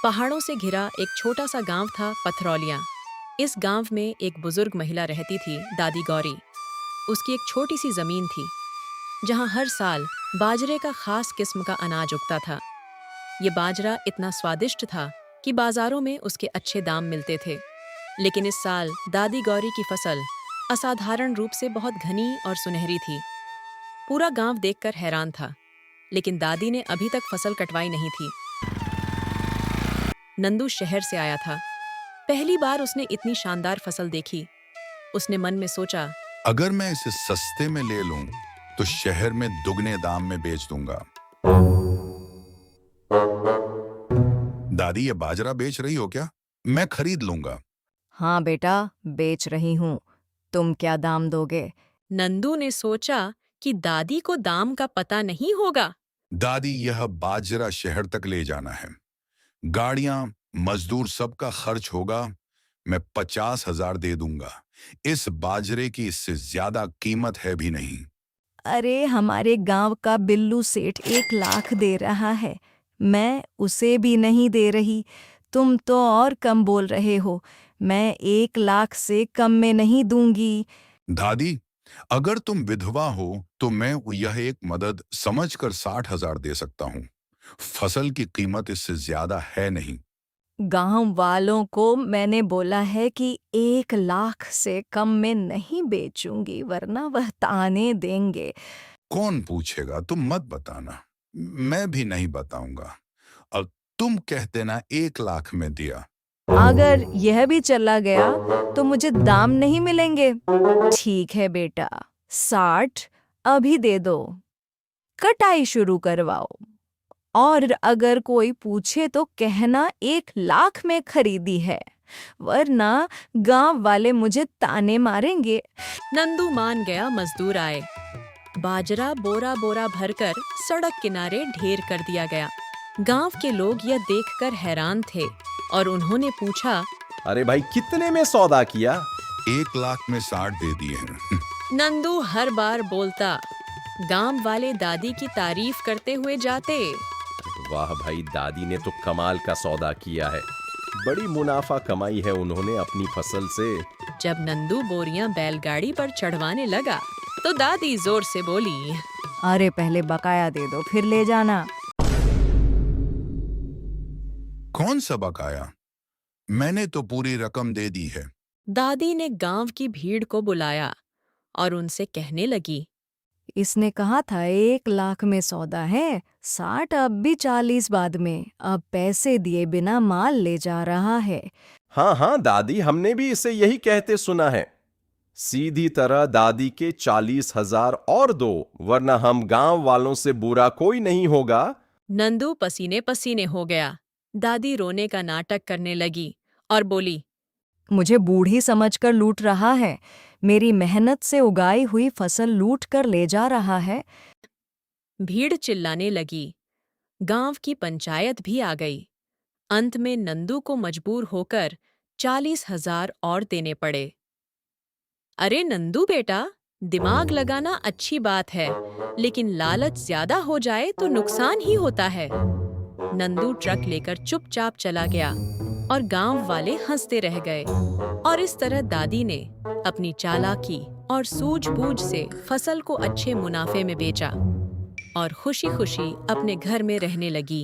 पहाड़ों से घिरा एक छोटा सा गांव था पथरौलियां। इस गांव में एक बुजुर्ग महिला रहती थी, दादी गौरी। उसकी एक छोटी सी जमीन थी जहां हर साल बाजरे का खास किस्म का अनाज उगता था। ये बाजरा इतना स्वादिष्ट था कि बाजारों में उसके अच्छे दाम मिलते थे। लेकिन इस साल दादी गौरी की फसल असाधारण रूप से बहुत घनी और सुनहरी थी। पूरा गांव देखकर हैरान था, लेकिन दादी ने अभी तक फसल कटवाई नहीं थी। नंदू शहर से आया था। पहली बार उसने इतनी शानदार फसल देखी। उसने मन में सोचा, अगर मैं इसे सस्ते में ले लूं, तो शहर में दुगने दाम में बेच दूंगा। दादी, ये बाजरा बेच रही हो क्या? मैं खरीद लूंगा। हाँ बेटा, बेच रही हूँ। तुम क्या दाम दोगे? नंदू ने सोचा कि दादी को दाम का पता नहीं होगा। दादी, यह बाजरा शहर तक ले जाना है। गाड़ियां, मजदूर, सबका खर्च होगा। मैं 50,000 दे दूंगा। इस बाजरे की इससे ज्यादा कीमत है भी नहीं। अरे, हमारे गांव का बिल्लू सेठ 1 लाख दे रहा है। मैं उसे भी नहीं दे रही। तुम तो और कम बोल रहे हो। मैं 1 लाख से कम में नहीं दूंगी। दादी, अगर तुम विधवा हो तो मैं यह एक मदद समझकर 60,000 दे सकता हूँ। फसल की कीमत इससे ज्यादा है नहीं। गांव वालों को मैंने बोला है कि 1 लाख से कम में नहीं बेचूंगी, वरना वह ताने देंगे। कौन पूछेगा? तुम मत बताना। मैं भी नहीं बताऊंगा। अब तुम कहते ना 1 लाख में दिया। अगर यह भी चला गया तो मुझे दाम नहीं मिलेंगे। ठीक है बेटा, 60 अभी दे दो। कटाई शुरू करवाओ। और अगर कोई पूछे तो कहना 1 लाख में खरीदी है, वरना गांव वाले मुझे ताने मारेंगे। नंदू मान गया। मजदूर आए। बाजरा बोरा बोरा भरकर सड़क किनारे ढेर कर दिया गया। गांव के लोग यह देखकर हैरान थे और उन्होंने पूछा, अरे भाई, कितने में सौदा किया? 1 लाख में 60 दे दिए हैं। नंदू हर बार बोलता। गांव वाले दादी की तारीफ करते हुए जाते। वाह भाई, दादी ने तो कमाल का सौदा किया है। बड़ी मुनाफा कमाई है उन्होंने अपनी फसल से। जब नंदू बोरियां बैलगाड़ी पर चढ़वाने लगा तो दादी जोर से बोली, अरे पहले बकाया दे दो, फिर ले जाना। कौन सा बकाया? मैंने तो पूरी रकम दे दी है। दादी ने गांव की भीड़ को बुलाया और उनसे कहने लगी, इसने कहा था 1 लाख में सौदा है, 60 अब भी 40 बाद में। अब पैसे दिए बिना माल ले जा रहा है। हाँ हाँ दादी, हमने भी इसे यही कहते सुना है। सीधी तरह दादी के 40,000 और दो, वरना हम गांव वालों से बुरा कोई नहीं होगा। नंदू पसीने पसीने हो गया। दादी रोने का नाटक करने लगी और बोली, मुझे बूढ़ी समझकर लूट रहा है। मेरी मेहनत से उगाई हुई फसल लूट कर ले जा रहा है। भीड़ चिल्लाने लगी। गांव की पंचायत भी आ गई। अंत में नंदू को मजबूर होकर 40,000 और देने पड़े। अरे नंदू बेटा, दिमाग लगाना अच्छी बात है, लेकिन लालच ज्यादा हो जाए तो नुकसान ही होता है। नंदू ट्रक लेकर चुपचाप चला गया और गांव वाले हंसते रह गए। और इस तरह दादी ने अपनी चालाकी और सूझबूझ से फसल को अच्छे मुनाफे में बेचा और खुशी खुशी अपने घर में रहने लगी।